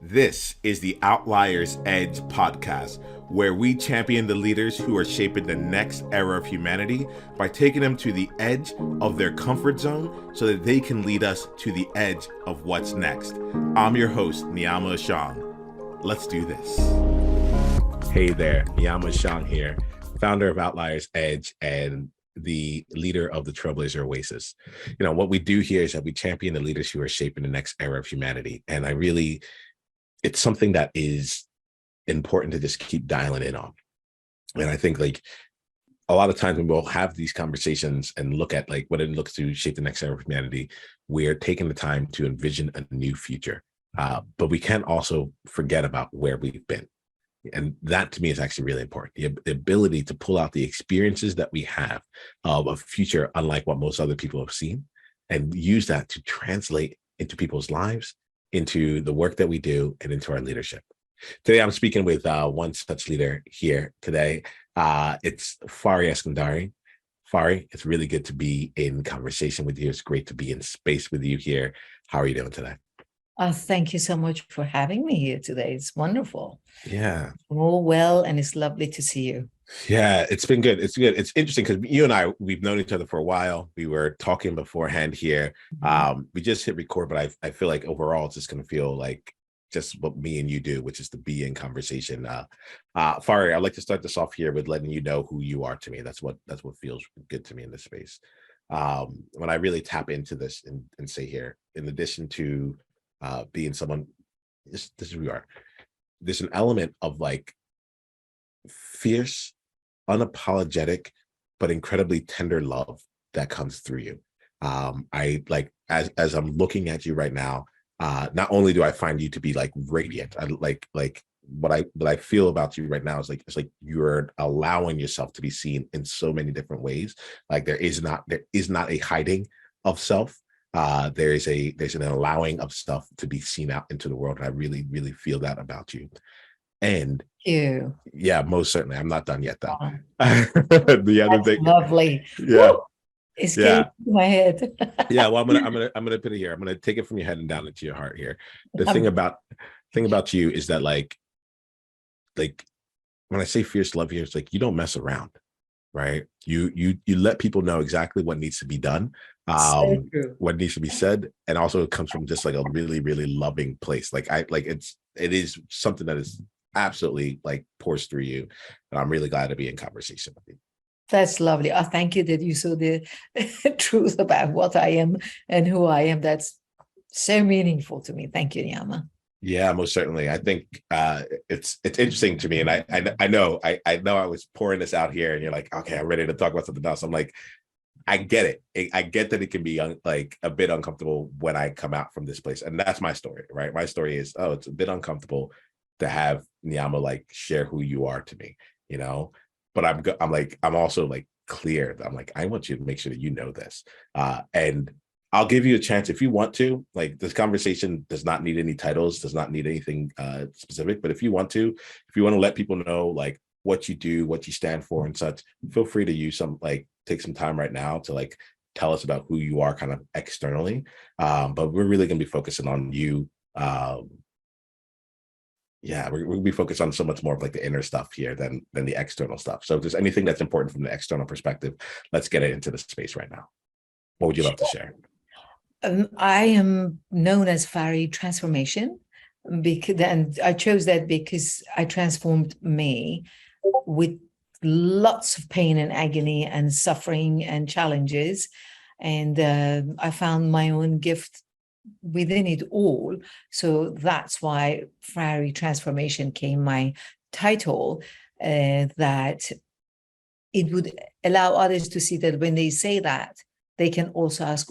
This is the Outliers Edge podcast, where we champion the leaders who are shaping the next era of humanity by taking them to the edge of their comfort zone so that they can lead us to the edge of what's next. I'm your host, Niiamah Ashong. Let's do this. Hey there, Niiamah Ashong here, founder of Outliers Edge and the leader of the Trailblazer Oasis. What we do here is that we champion the leaders who are shaping the next era of humanity. And it's something that is important to just keep dialing in on. And I think a lot of times when we'll have these conversations and look at what it looks to shape the next era of humanity, we're taking the time to envision a new future. But we can't also forget about where we've been. And that to me is actually really important. The ability to pull out the experiences that we have of a future unlike what most other people have seen and use that to translate into people's lives, into the work that we do, and into our leadership. Today, I'm speaking with one such leader here today. It's Fari Eskandari. Fari, it's really good to be in conversation with you. It's great to be in space with you here. How are you doing today? Thank you so much for having me here today. It's wonderful. Yeah. Oh, well, and it's lovely to see you. Yeah, it's been good. It's good. It's interesting because you and we've known each other for a while. We were talking beforehand here. We just hit record, but I feel like overall it's just going to feel like just what me and you do, which is to be in conversation. Fari, I'd like to start this off here with letting you know who you are to me. That's what feels good to me in this space. When I really tap into this and say here, in addition to being someone, this is who we are. There's an element of fierce, unapologetic, but incredibly tender love that comes through you. I as I'm looking at you right now, not only do I find you to be radiant, I what I feel about you right now is it's like you're allowing yourself to be seen in so many different ways. There is not a hiding of self. There's an allowing of stuff to be seen out into the world. And I really, really feel that about you. And yeah, most certainly. I'm not done yet though. The other thing, lovely. Yeah. Woo! It's getting to my head. Yeah, well, I'm gonna put it here. I'm gonna take it from your head and down into your heart here. The thing about you is that when I say fierce love here, it's you don't mess around, right? You let people know exactly what needs to be done, what needs to be said, and also it comes from just a really, really loving place. It is something that is absolutely pours through you, and I'm really glad to be in conversation with you. That's lovely. Thank you that you saw the truth about what I am and who I am. That's so meaningful to me. Thank you, Niiamah. Yeah, most certainly. I think it's interesting to me, and I know I was pouring this out here, and you're like, okay, I'm ready to talk about something else. I'm like, I get it. I get that it can be a bit uncomfortable when I come out from this place, and that's my story, right? My story is, it's a bit uncomfortable to have Niiamah share who you are to me, But I'm also clear that I want you to make sure that you know this, and I'll give you a chance if you want to. This conversation does not need any titles, does not need anything specific. But if you want to let people know what you do, what you stand for, and such, feel free to use take some time right now to tell us about who you are kind of externally. But we're really going to be focusing on you. We'll be focused on so much more of the inner stuff here than the external stuff. So if there's anything that's important from the external perspective, let's get it into the space right now. What would you love to share? I am known as Fari Transformation, and I chose that because I transformed me with lots of pain and agony and suffering and challenges. And I found my own gift within it all. So that's why Fari Transformation came my title, that it would allow others to see that when they say that, they can also ask,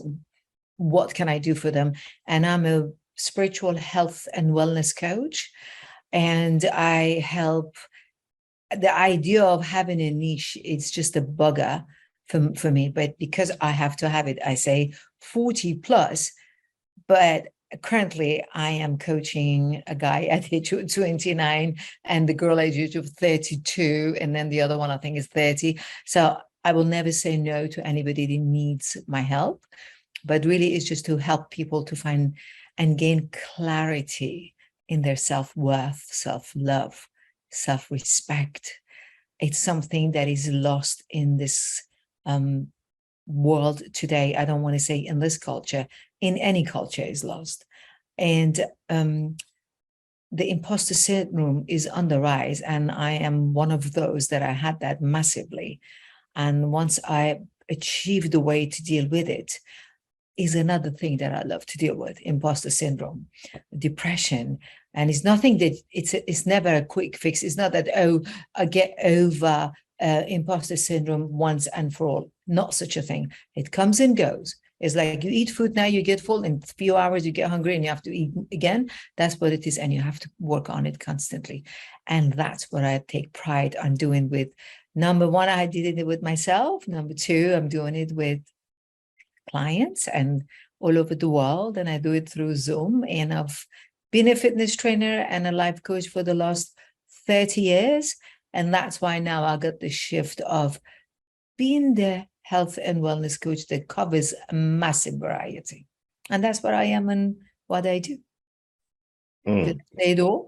what can I do for them? And I'm a spiritual health and wellness coach. And I help. The idea of having a niche, it's just a bugger for me. But because I have to have it, I say 40 plus. But currently, I am coaching a guy at age 29 and the girl at age of 32. And then the other one, I think, is 30. So I will never say no to anybody that needs my help. But really, it's just to help people to find and gain clarity in their self-worth, self-love, self-respect. It's something that is lost in this world today. I don't want to say in this culture, in any culture is lost. And the imposter syndrome is on the rise. And I am one of those that I had that massively. And once I achieved the way to deal with it, is another thing that I love to deal with, imposter syndrome, depression. And it's nothing that it's never a quick fix. It's not that, oh, I get over imposter syndrome once and for all. Not such a thing. It comes and goes. It's like you eat food now, you get full. In a few hours, you get hungry and you have to eat again. That's what it is. And you have to work on it constantly. And that's what I take pride on doing with. Number one, I did it with myself. Number two, I'm doing it with clients and all over the world. And I do it through Zoom. And I've been a fitness trainer and a life coach for the last 30 years. And that's why now I got the shift of being the health and wellness coach that covers a massive variety. And that's what I am and what I do. Did I say it all?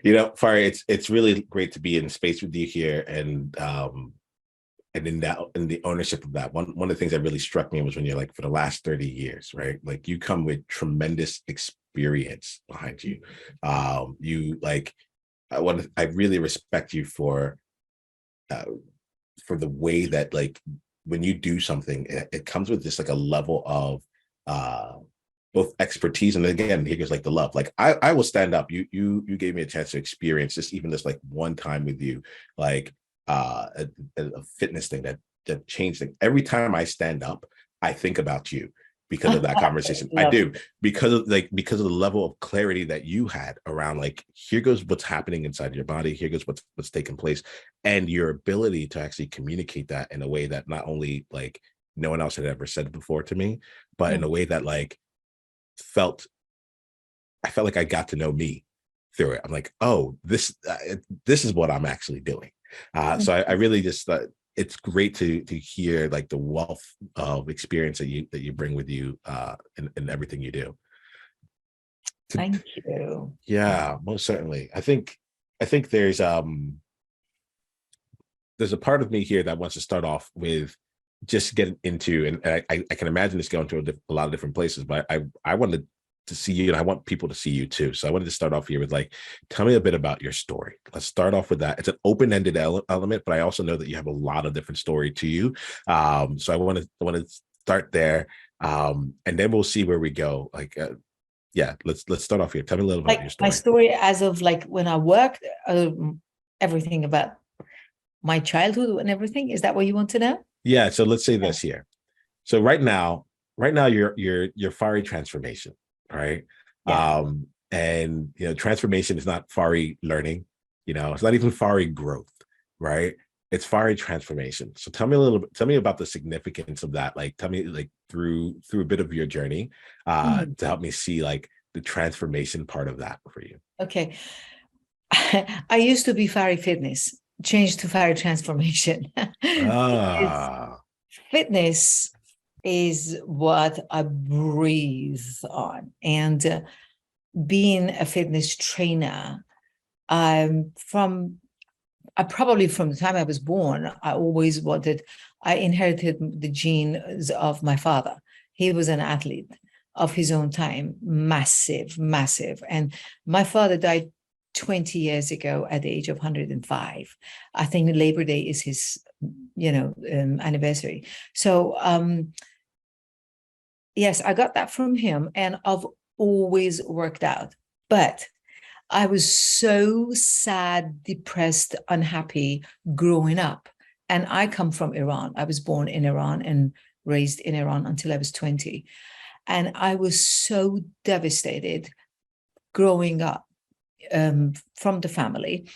Fari, it's really great to be in space with you here, and in the ownership of that. One of the things that really struck me was when you're like, for the last 30 years, right? Like, you come with tremendous experience behind you. I really respect you for the way that, like, when you do something, it comes with this like a level of both expertise, and again, here goes like the love. Like, I will stand up. You gave me a chance to experience this like one time with you, like a fitness thing that changed things. Every time I stand up, I think about you because of that conversation. I do, because of the level of clarity that you had around, like, here goes what's happening inside your body, here goes what's taking place, and your ability to actually communicate that in a way that not only like no one else had ever said before to me, but in a way that like I felt like I got to know me through it. I'm like, oh, this is what I'm actually doing. So I really just it's great to hear like the wealth of experience that you bring with you in everything you do. Thank you. Yeah, most certainly. I think there's a part of me here that wants to start off with just getting into, and I can imagine this going to a lot of different places, but I wanted to see you, and I want people to see you too. So I wanted to start off here with, like, tell me a bit about your story. Let's start off with that. It's an open-ended element, but I also know that you have a lot of different story to you. So I want to start there, and then we'll see where we go. Like, let's start off here. Tell me a little about your story. My story as of like when I worked, everything about my childhood and everything. Is that what you want to know? Yeah. So let's say this here. So right now you're Fari transformation, right? Yeah. And transformation is not Fari learning, it's not even Fari growth, right? It's Fari transformation. So tell me about the significance of that. Like, tell me, like, through a bit of your journey, to help me see like the transformation part of that for you. Okay. I used to be Fari Fitness, changed to Fari Transformation. Fitness is what I breathe on. And being a fitness trainer, from the time I was born, I inherited the genes of my father. He was an athlete of his own time, massive. And my father died 20 years ago at the age of 105. I think Labor Day is his, anniversary. So, yes, I got that from him, and I've always worked out. But I was so sad, depressed, unhappy growing up. And I come from Iran. I was born in Iran and raised in Iran until I was 20. And I was so devastated growing up from the family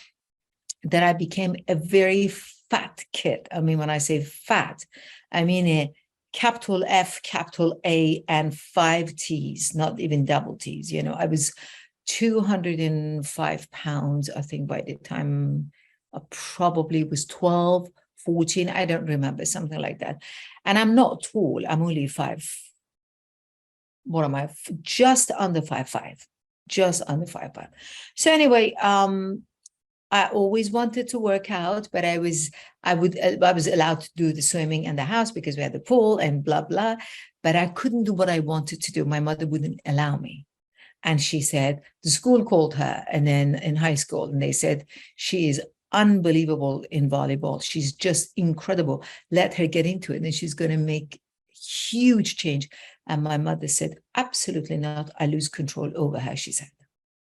that I became a very fat kid. I mean, when I say fat, I mean a capital F, capital A, and 5 T's, not even double T's. I was 205 pounds, I think, by the time I probably was 12, 14. I don't remember, something like that. And I'm not tall. I'm only 5. What am I? Just under 5'5". just under 5 pounds. So anyway, I always wanted to work out, but I was allowed to do the swimming in the house because we had the pool and blah, blah, but I couldn't do what I wanted to do. My mother wouldn't allow me. And she said, the school called her, and then in high school, and they said, she is unbelievable in volleyball. She's just incredible. Let her get into it, and she's going to make huge change. And my mother said, absolutely not. I lose control over her, she said.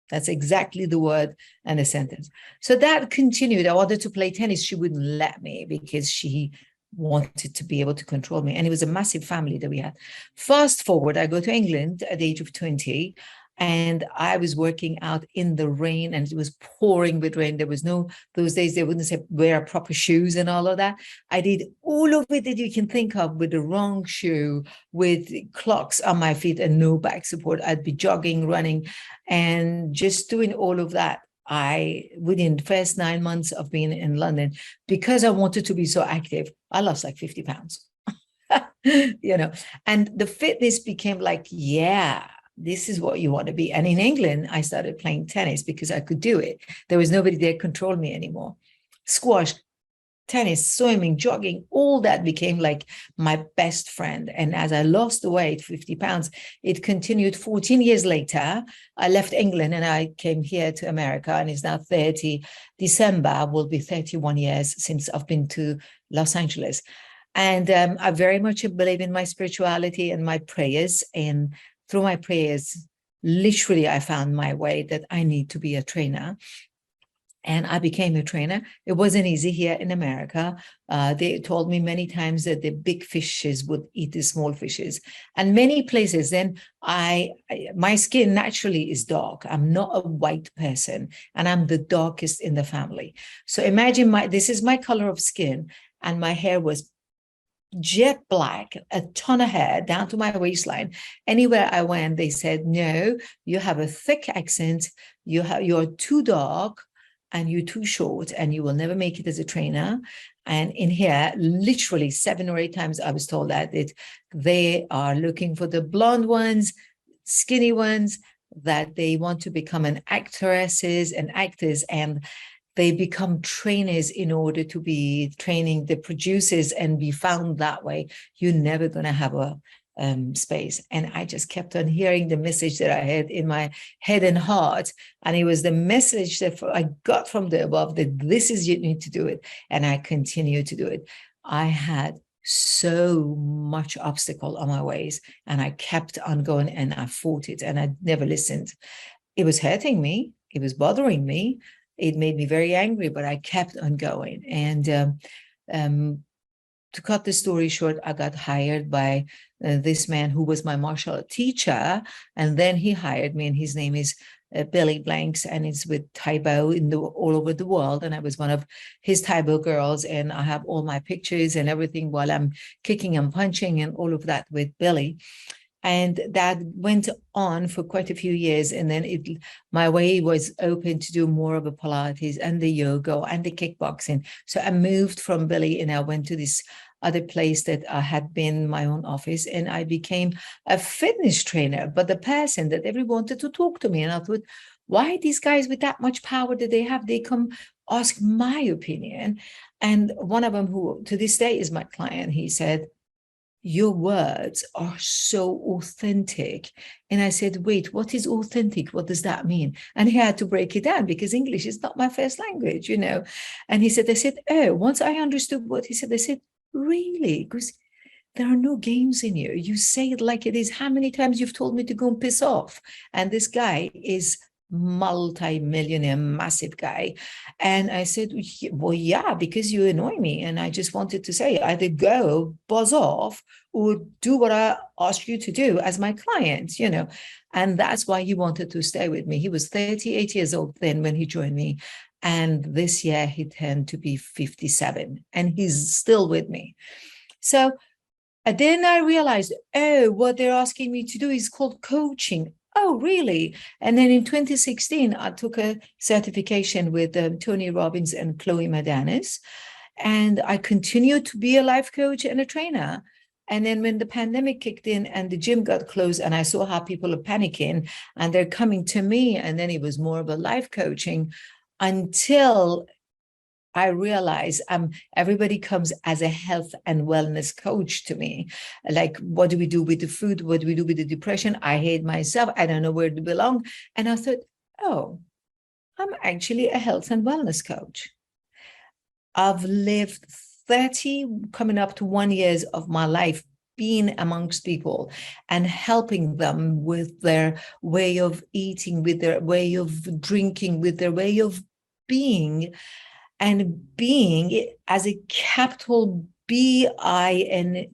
That's exactly the word and the sentence. So that continued. I wanted to play tennis. She wouldn't let me because she wanted to be able to control me. And it was a massive family that we had. Fast forward, I go to England at the age of 20. And I was working out in the rain, and it was pouring with rain. There was no, those days they wouldn't say wear proper shoes and all of that. I did all of it that you can think of with the wrong shoe, with clocks on my feet and no back support. I'd be jogging, running, and just doing all of that. Within the first 9 months of being in London, because I wanted to be so active, I lost like 50 pounds, and the fitness became like, yeah, this is what you want to be. And in England, I started playing tennis because I could do it. There was nobody there to control me anymore. Squash, tennis, swimming, jogging, all that became like my best friend. And as I lost the weight, 50 pounds, it continued. 14 years later, I left England and I came here to America, and it's now 30. December will be 31 years since I've been to Los Angeles. And I very much believe in my spirituality and my prayers. And through my prayers, literally, I found my way that I need to be a trainer. And I became a trainer. It wasn't easy here in America. They told me many times that the big fishes would eat the small fishes. And many places, then my skin naturally is dark. I'm not a white person, and I'm the darkest in the family. So imagine this is my color of skin, and my hair was jet black, a ton of hair down to my waistline. Anywhere I went, they said, no, you have a thick accent, you're too dark, and you're too short, and you will never make it as a trainer. And in here, literally 7 or 8 times I was told that they are looking for the blonde ones, skinny ones, that they want to become an actresses and actors, and they become trainers in order to be training the producers and be found that way. You're never going to have a space. And I just kept on hearing the message that I had in my head and heart. And it was the message that I got from the above, that this is, you need to do it. And I continue to do it. I had so much obstacle on my ways, and I kept on going, and I fought it, and I never listened. It was hurting me. It was bothering me. It made me very angry, but I kept on going. And to cut the story short, I got hired by this man who was my martial art teacher. And then he hired me, and his name is Billy Blanks, and it's with Taibo all over the world. And I was one of his Taibo girls, and I have all my pictures and everything while I'm kicking and punching and all of that with Billy. And that went on for quite a few years. And then my way was open to do more of a Pilates and the yoga and the kickboxing. So I moved from Billy, and I went to this other place that I had been my own office, and I became a fitness trainer, but the person that everyone wanted to talk to me. And I thought, why these guys with that much power that they have, they come ask my opinion. And one of them, who to this day is my client, he said, your words are so authentic. And I said, wait, what is authentic? What does that mean? And he had to break it down, because English is not my first language, And he said, oh, once I understood what he said, I said, really? Because there are no games in you. You say it like it is. How many times you've told me to go and piss off? And this guy is multi-millionaire, massive guy. And I said, well, yeah, because you annoy me. And I just wanted to say, either go, buzz off, or do what I asked you to do as my client, And that's why he wanted to stay with me. He was 38 years old then when he joined me. And this year he turned to be 57, and he's still with me. So then I realized, what they're asking me to do is called coaching. Oh, really? And then in 2016, I took a certification with Tony Robbins and Chloe Madanis, and I continued to be a life coach and a trainer. And then when the pandemic kicked in and the gym got closed, and I saw how people are panicking and they're coming to me, and then it was more of a life coaching until I realize everybody comes as a health and wellness coach to me. Like, what do we do with the food? What do we do with the depression? I hate myself. I don't know where to belong. And I thought, oh, I'm actually a health and wellness coach. I've lived 30, coming up to 1 years of my life being amongst people and helping them with their way of eating, with their way of drinking, with their way of being. And being, as a capital BING,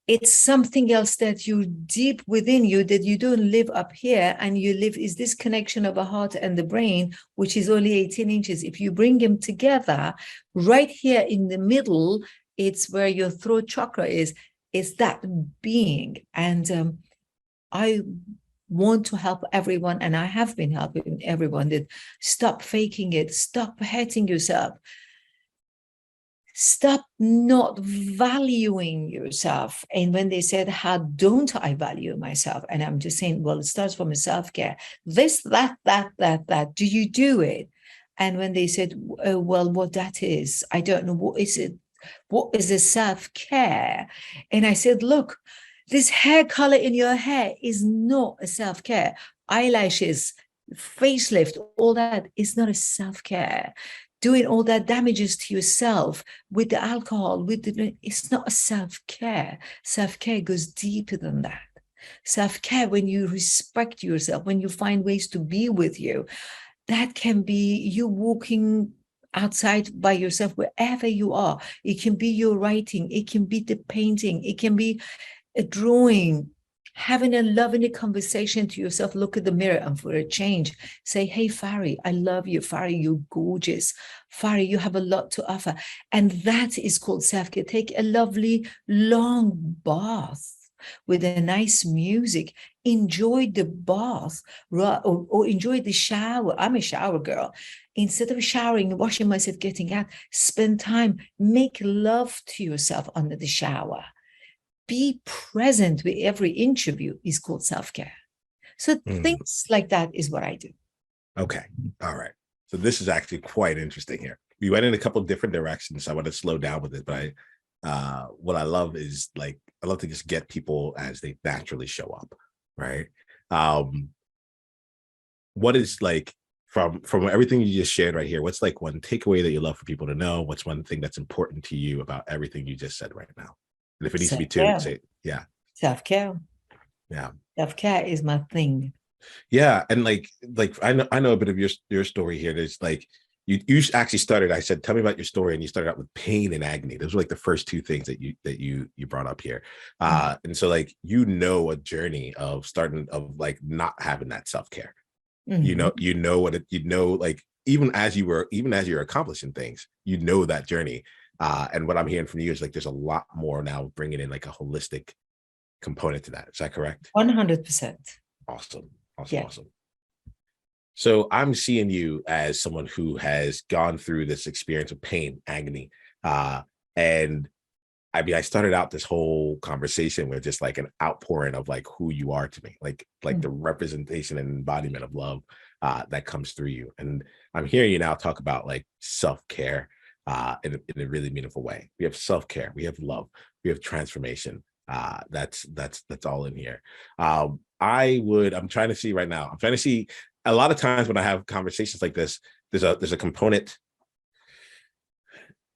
it's something else that you deep within you, that you don't live up here, and you live is this connection of the heart and the brain, which is only 18 inches. If you bring them together right here in the middle, it's where your throat chakra is. It's that being. And I want to help everyone, and I have been helping everyone, that stop faking it, stop hating yourself, stop not valuing yourself. And when they said, how don't I value myself? And I'm just saying, well, it starts from a self-care. This, that, do you do it? And when they said, oh, well, what that is, I don't know, what is it? What is a self-care? And I said, look, this hair color in your hair is not a self-care. Eyelashes, facelift, all that is not a self-care. Doing all that damages to yourself with the alcohol, it's not a self-care. Self-care goes deeper than that. Self-care, when you respect yourself, when you find ways to be with you, that can be you walking outside by yourself, wherever you are. It can be your writing, it can be the painting, it can be a drawing, having a loving conversation to yourself. Look at the mirror, and for a change, say, hey, Fari, I love you. Fari, you're gorgeous. Fari, you have a lot to offer. And that is called self-care. Take a lovely, long bath with a nice music. Enjoy the bath, or enjoy the shower. I'm a shower girl. Instead of showering, washing myself, getting out, spend time, make love to yourself under the shower. Be present with every inch of you is called self-care. So things like that is what I do. Okay. All right. So this is actually quite interesting here. We went in a couple of different directions. I want to slow down with it, but what I love is, like, I love to just get people as they naturally show up, right? What is, like, from everything you just shared right here, what's like one takeaway that you love for people to know? What's one thing that's important to you about everything you just said right now? And if it needs to be two, say, yeah. Self-care. Yeah. Self-care is my thing. Yeah. And like I know a bit of your story here. There's like, you actually started, I said, tell me about your story. And you started out with pain and agony. Those were like the first two things that you brought up here. And so, like, a journey of like not having that self-care. Like, even as you're accomplishing things, that journey. And what I'm hearing from you is, like, there's a lot more now, bringing in like a holistic component to that. Is that correct? 100%. Awesome. Yeah. Awesome. So I'm seeing you as someone who has gone through this experience of pain, agony. And I mean, I started out this whole conversation with just like an outpouring of like who you are to me, like the representation and embodiment of love that comes through you. And I'm hearing you now talk about like self-care in a really meaningful way. We have self-care, we have love, we have transformation. That's all in here. I'm trying to see right now. I'm trying to see, a lot of times when I have conversations like this, there's a component.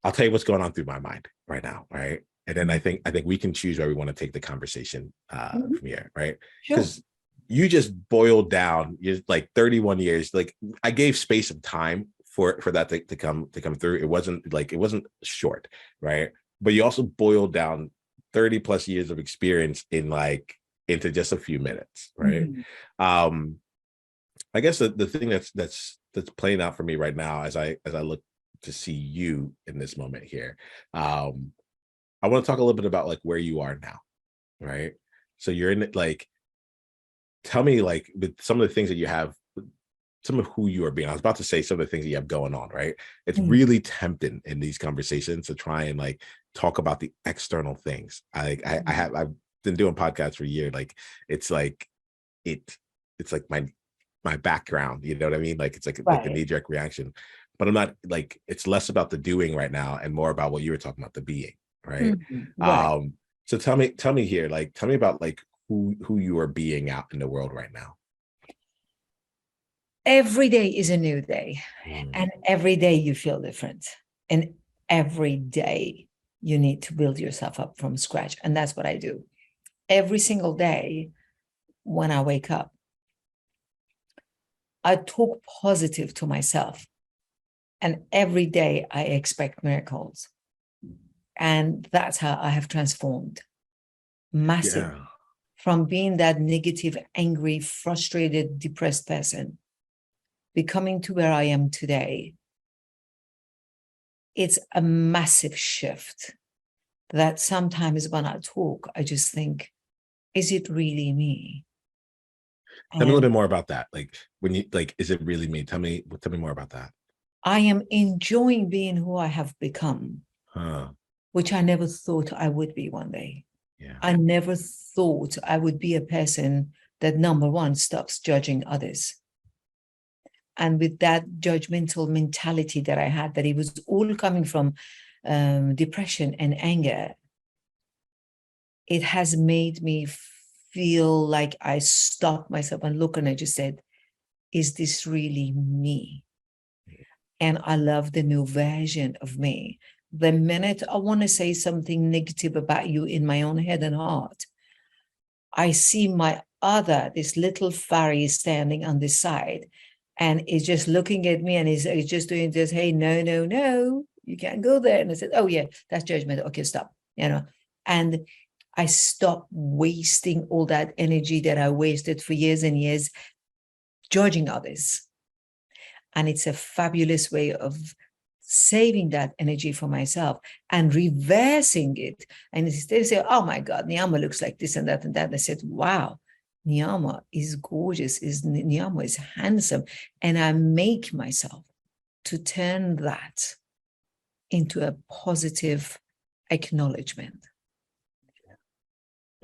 I'll tell you what's going on through my mind right now, right? And then I think we can choose where we want to take the conversation from here, right? Because you just boiled down, you're like 31 years. Like, I gave space of time for that to come through. It wasn't short, right? But you also boiled down 30 plus years of experience into just a few minutes, right? I guess the thing that's playing out for me right now as I look to see you in this moment here, I want to talk a little bit about like where you are now, right? So you're in it, like, tell me, like, with some of the things that you have, some of who you are being. I was about to say some of the things that you have going on, right? It's really tempting in these conversations to try and like talk about the external things. I've been doing podcasts for a year. Like it's like it's like my background, you know what I mean? Like it's like the knee-jerk reaction. But I'm not like, it's less about the doing right now and more about what you were talking about, the being, right? Right. So tell me here, like tell me about like who you are being out in the world right now. Every day is a new day, Mm. and every day you feel different, and every day you need to build yourself up from scratch. And that's what I do every single day. When I wake up, I talk positive to myself, and every day I expect miracles. And that's how I have transformed massively Yeah. from being that negative, angry, frustrated, depressed person, becoming to where I am today. It's a massive shift that sometimes when I talk, I just think, is it really me? Tell me a little And bit more about that. Like when you like, is it really me? Tell me more about that. I am enjoying being who I have become, Huh. which I never thought I would be one day. Yeah. I never thought I would be a person that, number one, stops judging others. And with that judgmental mentality that I had, that it was all coming from depression and anger, it has made me feel like I stopped myself and look, and I just said, is this really me? And I love the new version of me. The minute I want to say something negative about you in my own head and heart, I see this little Fari standing on the side, and is just looking at me, and is just doing this, hey, no, no, no, you can't go there. And I said, oh yeah, that's judgment. Okay, stop. And I stopped wasting all that energy that I wasted for years and years judging others. And it's a fabulous way of saving that energy for myself and reversing it. And instead of say, oh my God, Niiamah looks like this and that and that, I said, wow, Niiamah is gorgeous, Niiamah is handsome. And I make myself to turn that into a positive acknowledgement.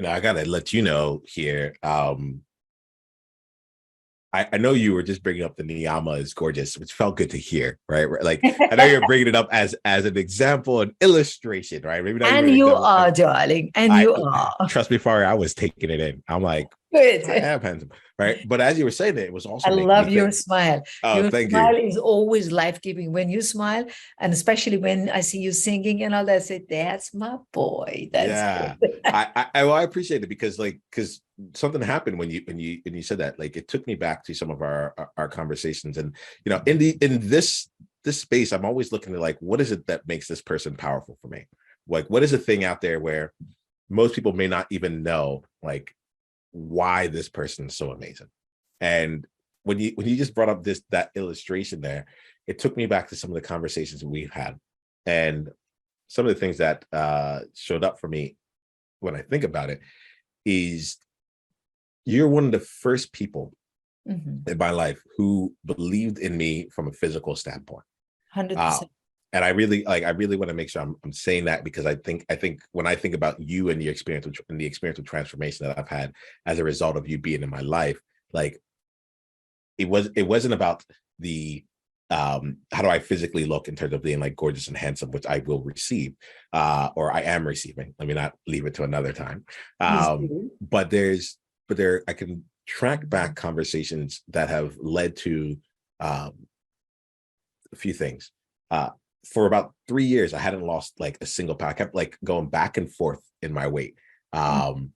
I gotta let you know here. I know you were just bringing up the Niiamah is gorgeous, which felt good to hear, right? Like I know you're bringing it up as an example, an illustration, right? Maybe not even And an you example. are, darling, and you are. Trust me, Fari, I was taking it in. I'm like, Good. I am handsome, right? But as you were saying it was also I making me love your think. smile. Oh, Your thank smile you. is always life-giving. When you smile, and especially when I see you singing and all that, I say, that's my boy. That's Yeah, good. I appreciate it because something happened when you said that. Like it took me back to some of our conversations, and in this space, I'm always looking at like, what is it that makes this person powerful for me? Like, what is the thing out there where most people may not even know, like, why this person is so amazing? And when you just brought up that illustration there, it took me back to some of the conversations we've had, and some of the things that showed up for me when I think about it is you're one of the first people in my life who believed in me from a physical standpoint. 100%. And I really want to make sure I'm saying that, because I think when I think about you and your experience and the experience of transformation that I've had as a result of you being in my life, like it wasn't about the how do I physically look in terms of being like gorgeous and handsome, which I will receive, or I am receiving. Let me not leave it to another time. But there I can track back conversations that have led to a few things. For about 3 years, I hadn't lost like a single pound. I kept like going back and forth in my weight. And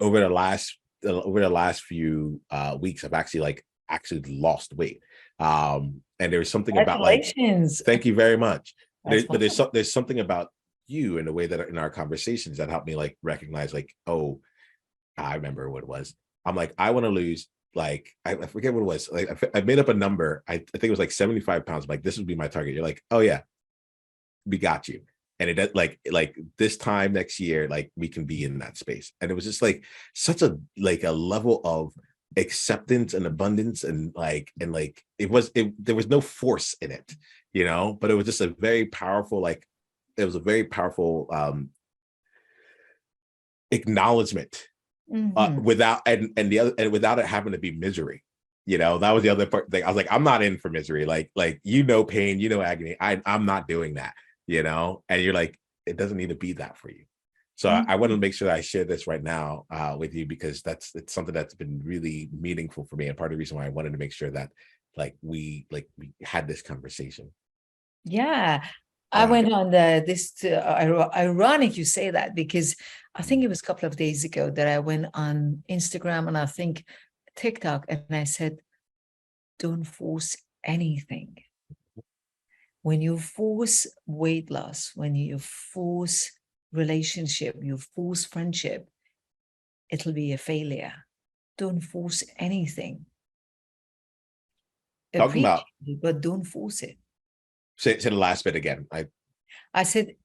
over the last few weeks, I've actually lost weight. And there was something about like, Congratulations. thank you very much. But There's something about you in the way that in our conversations that helped me like recognize like, oh, I remember what it was. I'm like, I want to lose, like, I forget what it was. Like I made up a number. I think it was like 75 pounds. I'm like, this would be my target. You're like, oh yeah, we got you. And it like this time next year, like we can be in that space. And it was just like such a level of acceptance and abundance, and there was no force in it, but it was just a very powerful, like, very powerful acknowledgement without without it having to be misery. That was the other part thing. I was like, I'm not in for misery. Like pain, agony. I'm not doing that. And you're like, it doesn't need to be that for you. So I want to make sure that I share this right now with you, because it's something that's been really meaningful for me, and part of the reason why I wanted to make sure that we had this conversation. Yeah. I went on ironic you say that, because I think it was a couple of days ago that I went on Instagram and I think TikTok, and I said, don't force anything. When you force weight loss, when you force relationship, you force friendship, it'll be a failure. Don't force anything. Appreciate it, but don't force it. Say the last bit again. I said,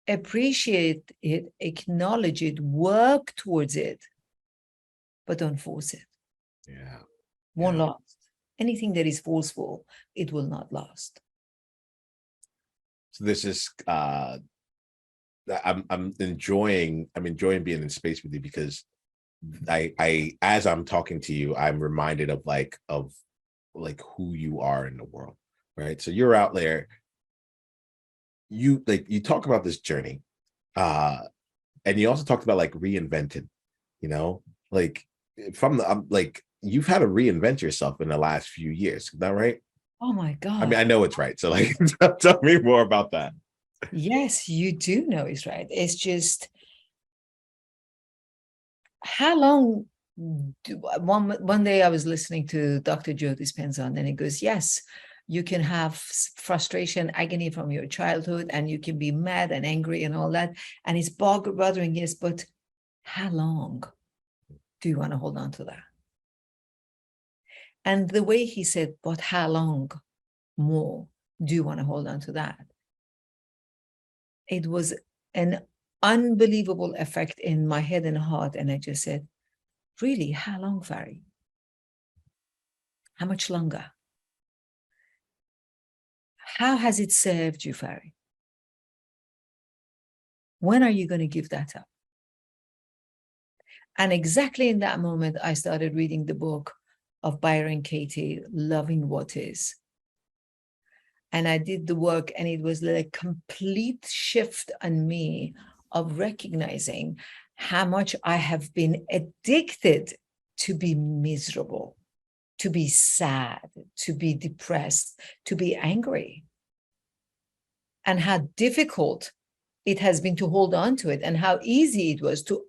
appreciate it, acknowledge it, work towards it, but don't force it. Yeah. Won't last. Anything that is forceful, it will not last. So this is I'm enjoying being in space with you, because I as I'm talking to you, I'm reminded of who you are in the world, right? So you're out there, you talk about this journey, and you also talked about reinvented, from the you've had to reinvent yourself in the last few years. Is that right? Oh my God. I mean, I know it's right. So tell me more about that. Yes, you do know it's right. It's just, how long one day I was listening to Dr. Joe Dispenza, and he goes, yes, you can have frustration, agony from your childhood, and you can be mad and angry and all that, and it's bothering, yes, but how long do you want to hold on to that? And the way he said, but how long more do you want to hold on to that? It was an unbelievable effect in my head and heart. And I just said, really, how long, Fari? How much longer? How has it served you, Fari? When are you going to give that up? And exactly in that moment, I started reading the book of Byron Katie, Loving What Is. And I did the work, and it was like a complete shift on me of recognizing how much I have been addicted to be miserable, to be sad, to be depressed, to be angry, and how difficult it has been to hold on to it, and how easy it was to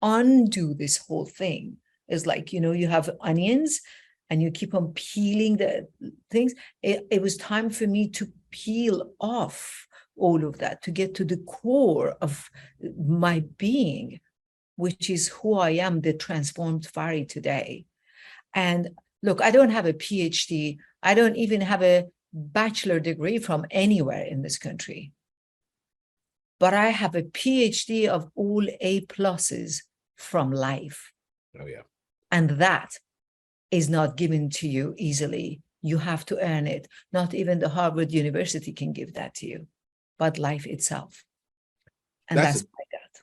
undo this whole thing. It's like, you have onions and you keep on peeling the things. It was time for me to peel off all of that, to get to the core of my being, which is who I am, the transformed Fari today. And look, I don't have a PhD. I don't even have a bachelor degree from anywhere in this country. But I have a PhD of all A+ from life. Oh, yeah. And that is not given to you easily. You have to earn it. Not even the Harvard University can give that to you, but life itself. And that's like that.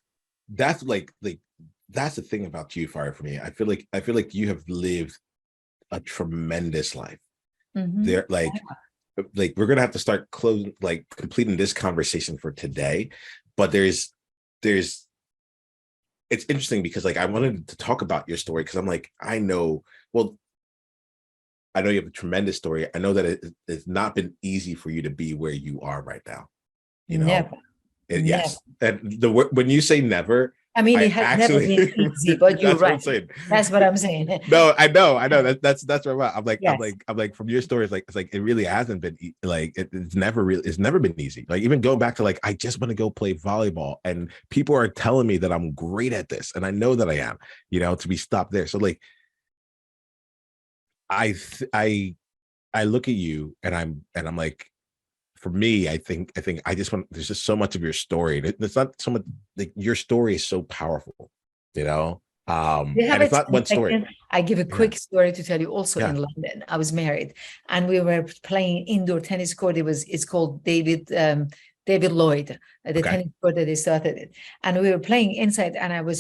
That's the thing about you, Fari, for me. I feel like you have lived a tremendous life. There, we're gonna have to start completing this conversation for today. But it's interesting because I wanted to talk about your story, because I'm I know you have a tremendous story. I know that it's not been easy for you to be where you are right now. Never. Yes. And when you say never, I mean, it has never been easy, but you're right. That's what I'm saying. No, I know. That's right. I'm yes. I'm like from your story, it's like it really hasn't been it's never been easy. Even going back to I just want to go play volleyball, and people are telling me that I'm great at this, and I know that I am. To be stopped there. So I look at you, and I'm like, for me, I think I just want. There's just so much of your story. It's not so much your story is so powerful, and it's not one story. I give a quick story to tell you. Also in London, I was married, and we were playing indoor tennis court. It's called David David Lloyd, the Okay. tennis court that they started it. And we were playing inside, and I was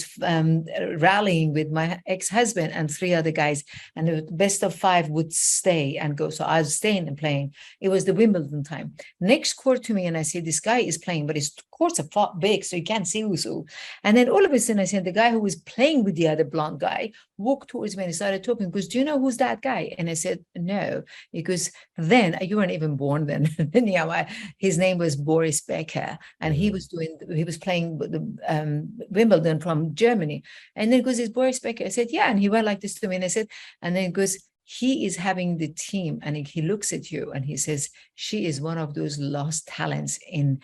rallying with my ex-husband and 3 other guys, and the best of 5 would stay and go. So I was staying and playing. It was the Wimbledon time. Next court to me, and I see this guy is playing, but his courts are big, so you can't see who's who. And then all of a sudden, I see the guy who was playing with the other blonde guy walk towards me and he started talking. He goes, "Do you know who's that guy?" And I said, "No." Because then you weren't even born then. His name was Boris Becker, and he was playing the Wimbledon from Germany. And then it goes, "Is Boris Becker?" I said, "Yeah." And he went like this to me, and I said, and then it goes, "He is having the team," and he looks at you and he says, "She is one of those lost talents in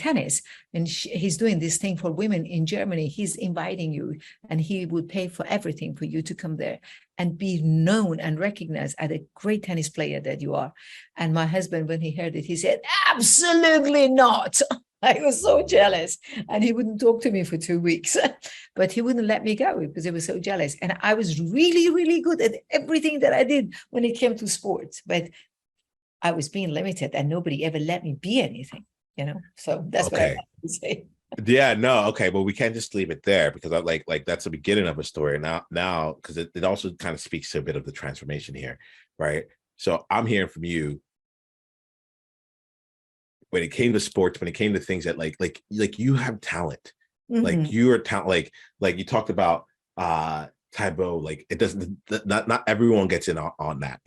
tennis, and he's doing this thing for women in Germany. He's inviting you, and he would pay for everything for you to come there and be known and recognized as a great tennis player that you are." And my husband, when he heard it, he said, "Absolutely not." I was so jealous, and he wouldn't talk to me for 2 weeks, but he wouldn't let me go because he was so jealous. And I was really, really good at everything that I did when it came to sports, but I was being limited, and nobody ever let me be anything, So that's what I Okay. have to say. Yeah, no, okay, but we can't just leave it there, because I like that's the beginning of a story. Now, because it also kind of speaks to a bit of the transformation here, right? So I'm hearing from you, when it came to sports, when it came to things that like you have talent, like you're talent, like you talked about Taibo, like it doesn't, not everyone gets in on that,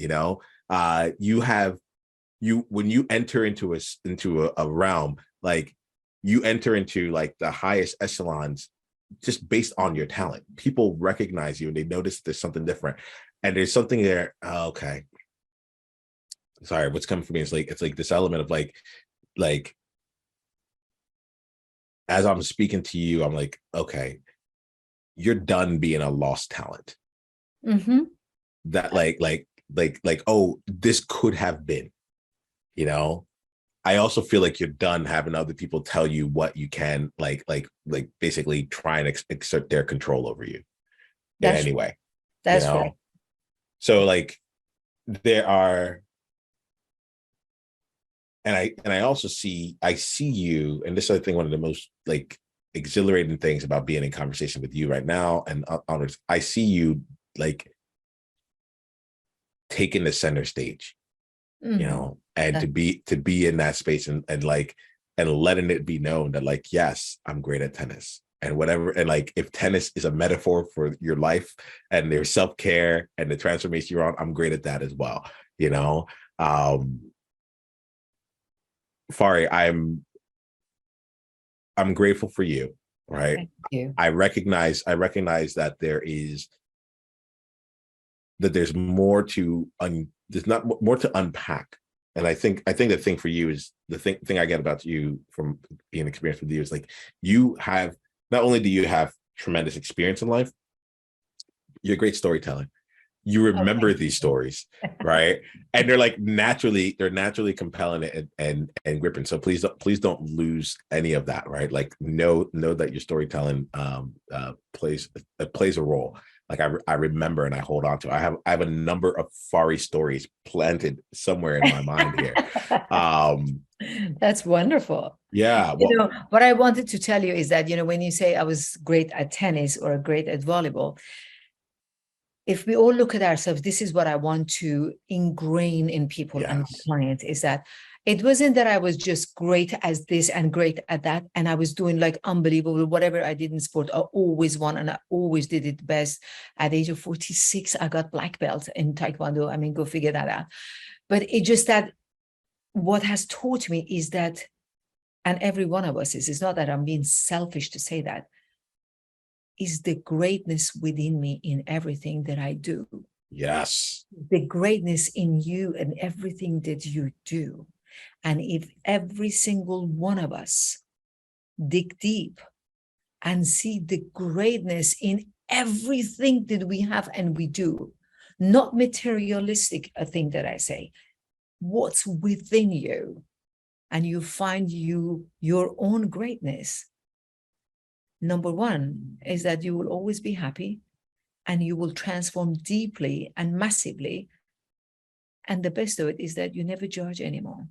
you have, when you enter into a realm, like you enter into like the highest echelons just based on your talent. People recognize you and they notice there's something different, and there's something there. Oh, okay, sorry, what's coming for me is like, it's like this element of like as I'm speaking to you, I'm like, okay, you're done being a lost talent. That oh, this could have been, I also feel like you're done having other people tell you what you can, like basically try and exert their control over you in any way. That's right. So like there are, and I also see you, and this is, I think, one of the most like exhilarating things about being in conversation with you right now and others. I see you like taking the center stage, and to be in that space and letting it be known that like, yes, I'm great at tennis, and whatever, and like if tennis is a metaphor for your life and their self-care and the transformation you're on, I'm great at that as well. Fari, I'm grateful for you, right? Thank you. I recognize that there's more to there's not more to unpack. And I think the thing for you is, the thing I get about you from being experienced with you is like, you have, not only do you have tremendous experience in life, you're a great storyteller. You remember these stories, right? And they're like naturally compelling and gripping. So please don't lose any of that, right? Like know that your storytelling plays a role. Like I remember and I hold on to. I have a number of Fari stories planted somewhere in my mind here. That's wonderful. Yeah. Well, what I wanted to tell you is that, when you say I was great at tennis or great at volleyball, if we all look at ourselves, this is what I want to ingrain in people and my clients, is that it wasn't that I was just great as this and great at that, and I was doing like unbelievable, whatever I did in sport, I always won and I always did it best. At the age of 46, I got black belt in Taekwondo. I mean, go figure that out. But it's just that what has taught me is that, and every one of us is, it's not that I'm being selfish to say that, is the greatness within me in everything that I do. Yes. The greatness in you and everything that you do. And if every single one of us dig deep and see the greatness in everything that we have and we do, not materialistic, a thing that I say, what's within you, and you find your own greatness, number one is that you will always be happy and you will transform deeply and massively. And the best of it is that you never judge anymore,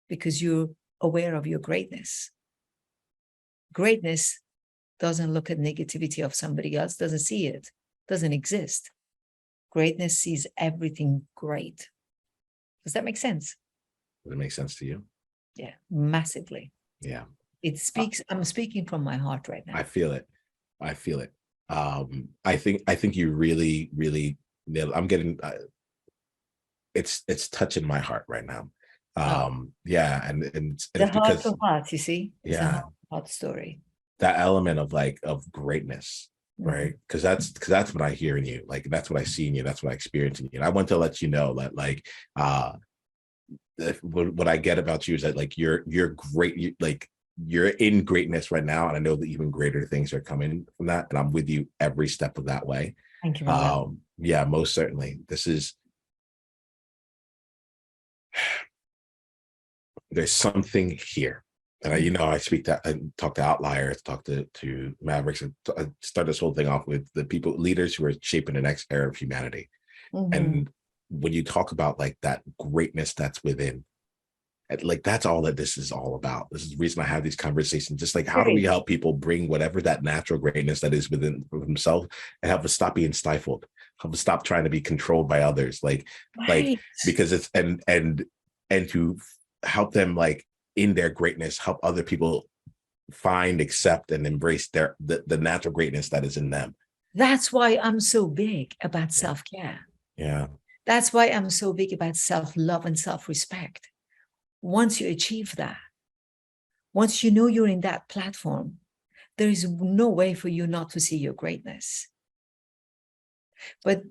because you're aware of your greatness. Greatness doesn't look at negativity of somebody else, doesn't see it, doesn't exist. Greatness sees everything great. Does that make sense? Does it make sense to you? Yeah, massively. Yeah. It speaks, I'm speaking from my heart right now. I feel it. I feel it. I think you really, really nailed it. I'm getting, it's touching my heart right now. Yeah. And it's The heart because, to heart, you see, it's a yeah, heart to heart story. that element of like, of greatness, right? Because that's what I hear in you. Like, that's what I see in you. That's what I experience in you. And I want to let you know that, like, what I get about you is that, like, you're great. Like, you're in greatness right now, and I know that even greater things are coming from that, and I'm with you every step of that way. Thank you very much. Yeah, most certainly. There's something here. And I talk to Outliers, talk to Mavericks, and I start this whole thing off with the leaders who are shaping the next era of humanity. And when you talk about, like, that greatness that's within, like, that's all that this is all about. This is the reason I have these conversations. Just like, how do we help people bring whatever that natural greatness that is within themselves, and help us stop being stifled, help us stop trying to be controlled by others, like because it's and to help them, like, in their greatness, help other people find, accept, and embrace the natural greatness that is in them. That's why I'm so big about self-care. Yeah. That's why I'm so big about self-love and self-respect. Once you achieve that, once you know you're in that platform, there is no way for you not to see your greatness. But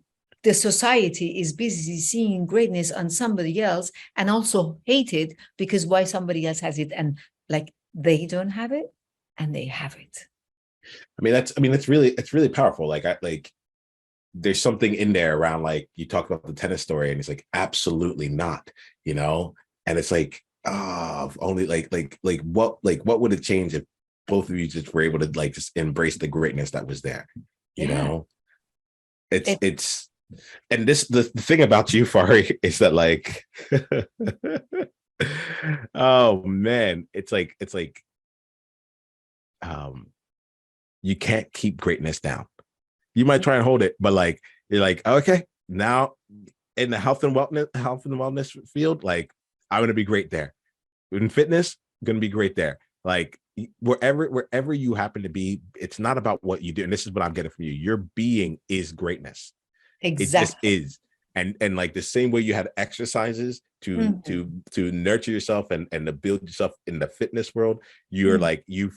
the society is busy seeing greatness on somebody else, and also hate it because why somebody else has it, and, like, they don't have it and they have it. It's really powerful. Like, there's something in there around, like, you talk about the tennis story, and it's like, absolutely not, and it's like, only what would it change if both of you just were able to, like, just embrace the greatness that was there, it's and the thing about you, Fari, is that, like, oh man, it's like you can't keep greatness down. You might try and hold it, but, like, you're like, okay, now in the health and wellness field, like, I'm going to be great there. In fitness, I'm going to be great there. Like, wherever you happen to be, it's not about what you do. And this is what I'm getting from you. Your being is greatness. Exactly. It just is. And like, the same way you had exercises to nurture yourself and to build yourself in the fitness world, you're like, you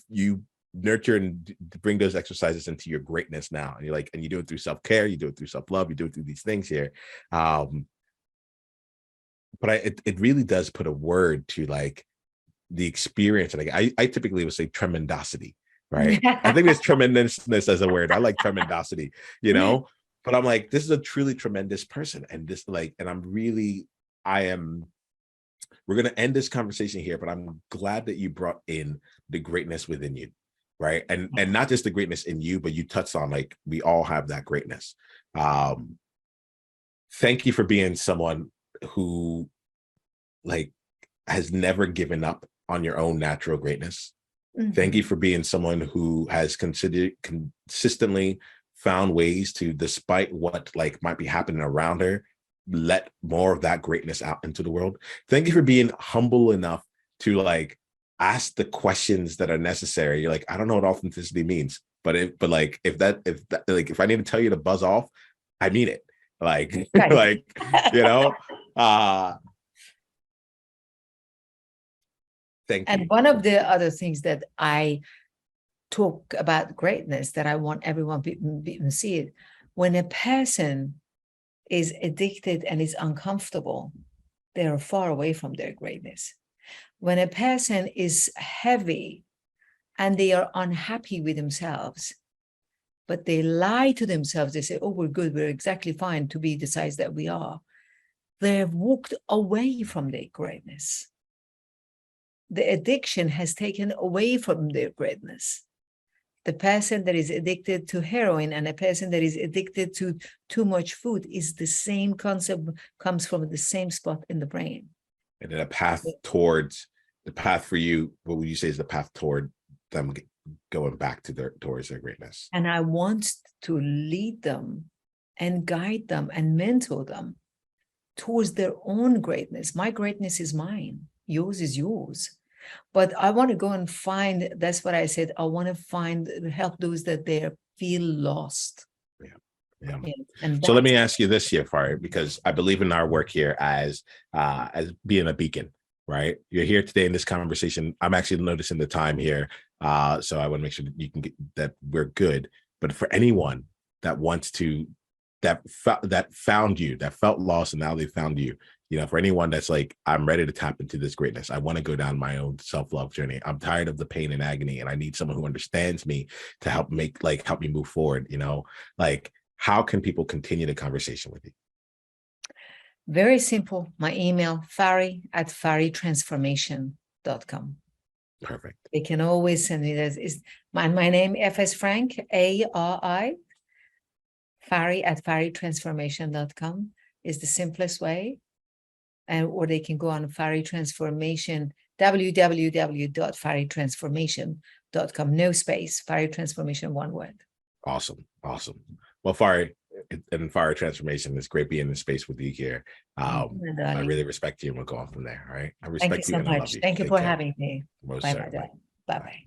nurture and bring those exercises into your greatness now. And you're like, and you do it through self-care, you do it through self-love, you do it through these things here. But it really does put a word to, like, the experience. And, like, I typically would say tremendosity, right? I think there's tremendousness as a word. I like tremendosity, but I'm like, this is a truly tremendous person. And this, like, and we're going to end this conversation here, but I'm glad that you brought in the greatness within you, right? And not just the greatness in you, but you touched on, like, we all have that greatness. Thank you for being someone who, like, has never given up on your own natural greatness. Thank you for being someone who has consistently found ways to, despite what, like, might be happening around her, let more of that greatness out into the world. Thank you for being humble enough to, like, ask the questions that are necessary. You're like, I don't know what authenticity means, but if I need to tell you to buzz off, I mean it. Like, right. Thank you. And one of the other things that I talk about greatness that I want everyone to see it, when a person is addicted and is uncomfortable, they are far away from their greatness. When a person is heavy and they are unhappy with themselves, but they lie to themselves, they say, oh, we're good, we're exactly fine to be the size that we are, they have walked away from their greatness. The addiction has taken away from their greatness. The person that is addicted to heroin and a person that is addicted to too much food is the same concept, comes from the same spot in the brain. And then a path towards the path for you, what would you say is the path toward them going back to towards their greatness? And I want to lead them and guide them and mentor them towards their own greatness. My greatness is mine. Yours is yours. But I want to go and find, that's what I said, I want to help those that they feel lost. Yeah. And so let me ask you this here, Fari, because I believe in our work here as being a beacon, right? You're here today in this conversation. I'm actually noticing the time here. So I want to make sure that you can get that we're good. But for anyone that wants to, that found you, that felt lost, and now they found you, for anyone that's like, I'm ready to tap into this greatness. I want to go down my own self-love journey. I'm tired of the pain and agony, and I need someone who understands me to help me move forward. Like, how can people continue the conversation with you? Very simple. My email, fari@faritransformation.com. Perfect. They can always send me this. Is my name, FS Frank, ARI, fari@faritransformation.com is the simplest way. Or they can go on Fari Transformation, www.faritransformation.com. No space, Fari Transformation, one word. Awesome. Well, Fari and Fari Transformation, it's great being in space with you here. I really respect you, and we'll go on from there. All right. I respect you and I love you. Thank you for having me. Most Bye certainly. Bye.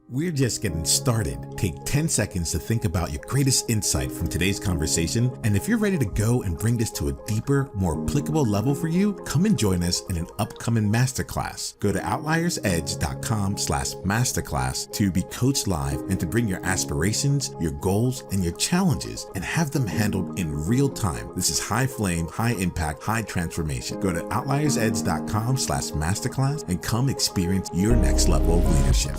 We're just getting started. Take 10 seconds to think about your greatest insight from today's conversation. And if you're ready to go and bring this to a deeper, more applicable level for you, come and join us in an upcoming masterclass. Go to outliersedge.com/masterclass to be coached live and to bring your aspirations, your goals, and your challenges and have them handled in real time. This is high flame, high impact, high transformation. Go to outliersedge.com/masterclass and come experience your next level of leadership.